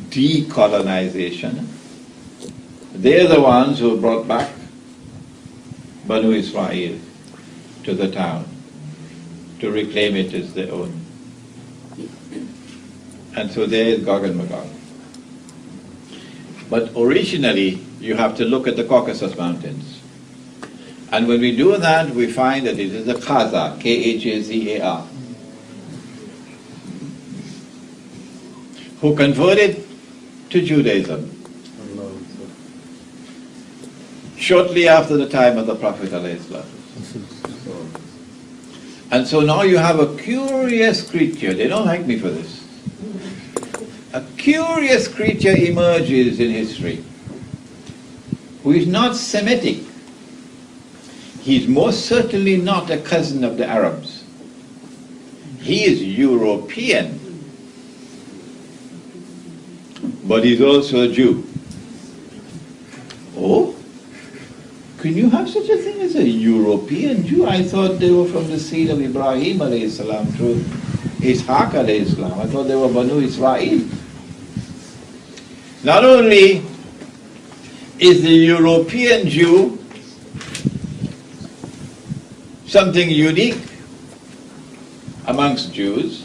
decolonization. They're the ones who brought back Banu Israel to the town to reclaim it as their own. And so there is Gog and Magog. But originally, you have to look at the Caucasus Mountains. And when we do that, we find that it is the Khazar, K-H-A-Z-A-R, who converted to Judaism shortly after the time of the Prophet ﷺ. And so now you have a curious creature. They don't like me for this. A curious creature emerges in history who is not Semitic. He's most certainly not a cousin of the Arabs. He is European, but he's also a Jew. Oh? Can you have such a thing as a European Jew? I thought they were from the seed of Ibrahim alayhi salam through Ishaq alayhi salam. I thought they were Banu Israel. Not only is the European Jew something unique amongst Jews,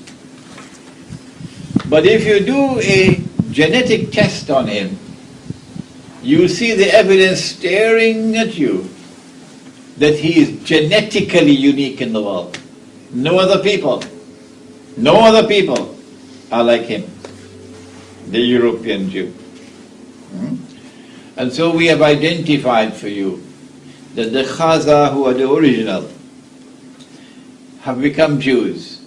but if you do a genetic test on him, you see the evidence staring at you that he is genetically unique in the world. No other people are like him, the European Jew. And so we have identified for you that the Khazar, who are the original, have become Jews.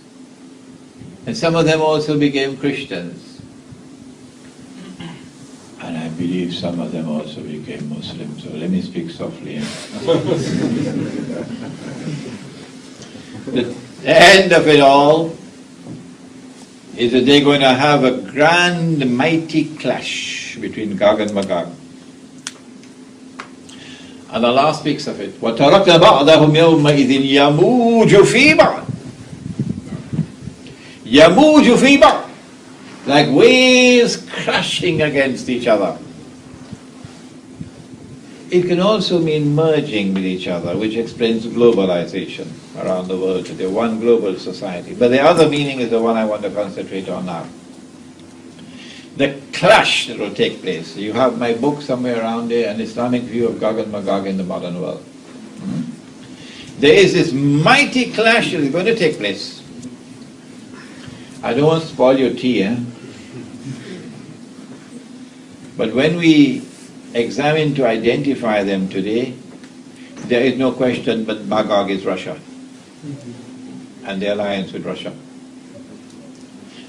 And some of them also became Christians. And I believe some of them also became Muslims. So let me speak softly. The end of it all is that they're going to have a grand, mighty clash between Gog and Magog. And Allah speaks of it. وَتَرَكْنَا بَعْضَهُمْ يَوْمَئِذٍ يَمُوجُ فِي بَعْضٍ. يَمُوجُ فِي بَعْضٍ. Like waves crashing against each other. It can also mean merging with each other, which explains globalization around the world today, one global society. But the other meaning is the one I want to concentrate on now. The clash that will take place. You have my book somewhere around there, An Islamic View of Gog and Magog in the Modern World. There is this mighty clash that is going to take place. I don't want to spoil your tea, but when we examine to identify them today, there is no question but Magog is Russia and the alliance with Russia.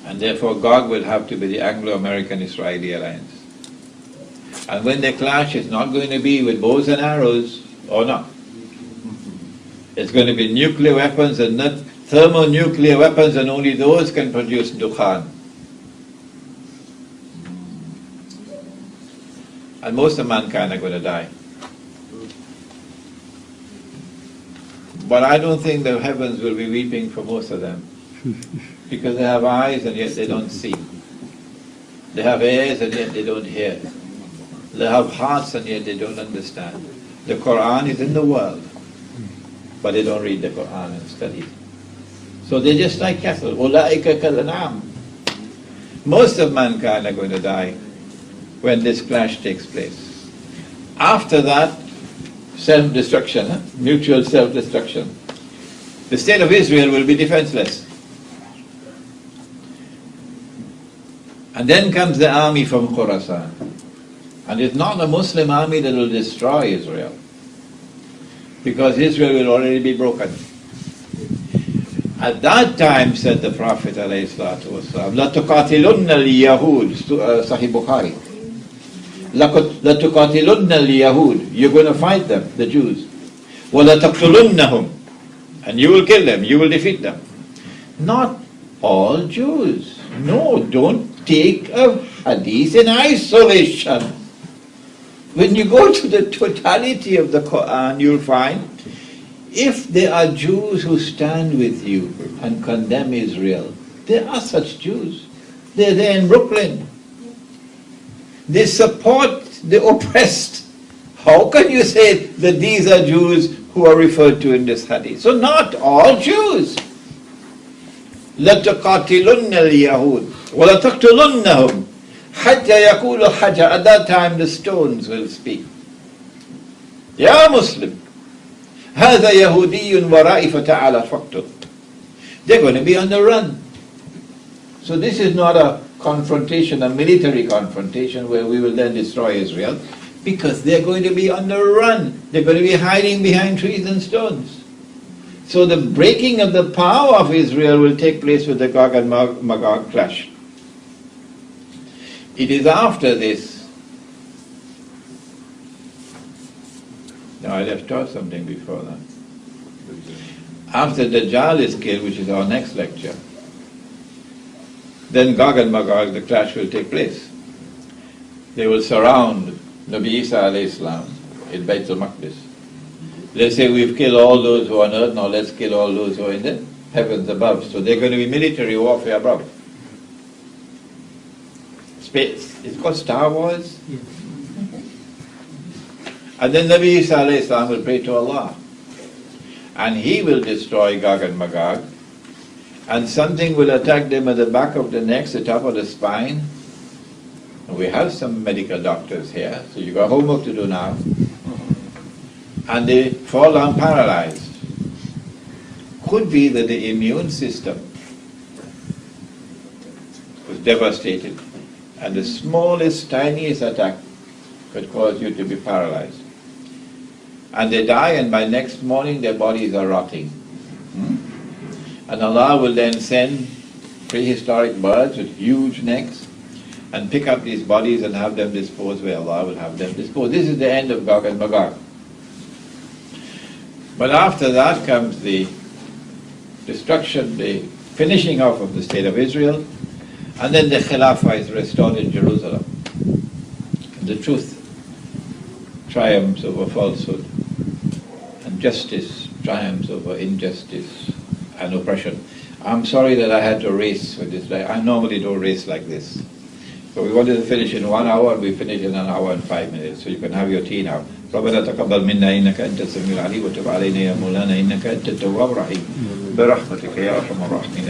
And therefore Gog will have to be the Anglo-American-Israeli alliance. And when they clash, it's not going to be with bows and arrows, or not. It's going to be nuclear weapons and not thermonuclear weapons, and only those can produce dukhan. And most of mankind are going to die. But I don't think the heavens will be weeping for most of them, because they have eyes and yet they don't see. They have ears and yet they don't hear. They have hearts and yet they don't understand. The Quran is in the world, but they don't read the Quran and study it. So they're just like cattle. أُولَٰئِكَ كَالْأَنْعَامِ. Most of mankind are going to die when this clash takes place. After that, self-destruction, mutual self-destruction. The state of Israel will be defenseless. And then comes the army from Khorasan. And it's not a Muslim army that will destroy Israel, because Israel will already be broken. At that time, said the Prophet ﷺ, لَتُقَاتِلُنَّ الْيَهُودِ, Sahih Bukhari. لَتُقَاتِلُنَّ الْيَهُودِ, you're going to fight them, the Jews. وَلَتَقْتُلُنَّهُمْ, and you will kill them, you will defeat them. Not all Jews. No, don't take a hadith in isolation. When you go to the totality of the Quran, you'll find if there are Jews who stand with you and condemn Israel, there are such Jews. They're there in Brooklyn. They support the oppressed. How can you say that these are Jews who are referred to in this hadith? So not all Jews. لَتُقَاتِلُنَّ الْيَهُودِ وَلَتَقْتُلُنَّهُمْ حَتَّى يَقُولُ حَجَرٌ. At that time the stones will speak. Ya Muslim, هذا يهودي ورائي فتعالى فاقتل. They're going to be on the run. So this is not a confrontation, a military confrontation where we will then destroy Israel, because they're going to be on the run. They're going to be hiding behind trees and stones. So the breaking of the power of Israel will take place with the Gog and Magog clash. It is after this. No, I left out something before that. After Dajjal is killed, which is our next lecture, then Gog and Magog, the clash will take place. They will surround Nabi Isa alayhi salam in Bayt al-Maqdis. Let's say we've killed all those who are on earth, now let's kill all those who are in the heavens above. So they're going to be military warfare above. Space. It's called Star Wars. Yes. And then Nabi Isa alayhi salam will pray to Allah. And he will destroy Gog and Magog. And something will attack them at the back of the neck, the top of the spine. And we have some medical doctors here, so you got homework to do now. And they fall down paralyzed. Could be that the immune system was devastated, and the smallest, tiniest attack could cause you to be paralyzed. And they die, and by next morning their bodies are rotting. And Allah will then send prehistoric birds with huge necks and pick up these bodies and have them disposed where Allah will have them disposed. This is the end of Gog and Magog. But after that comes the destruction, the finishing off of the state of Israel, and then the Khilafah is restored in Jerusalem. The truth triumphs over falsehood, and justice triumphs over injustice and oppression. I'm sorry that I had to race with this. I normally don't race like this. So we wanted to finish in 1 hour, and we finished in 1 hour and 5 minutes. So you can have your tea now. ربنا تقبل منا إنك أنت السميع العليم وتب علينا يا مولانا إنك أنت التواب الرحيم برحمتك يا أرحم الراحمين.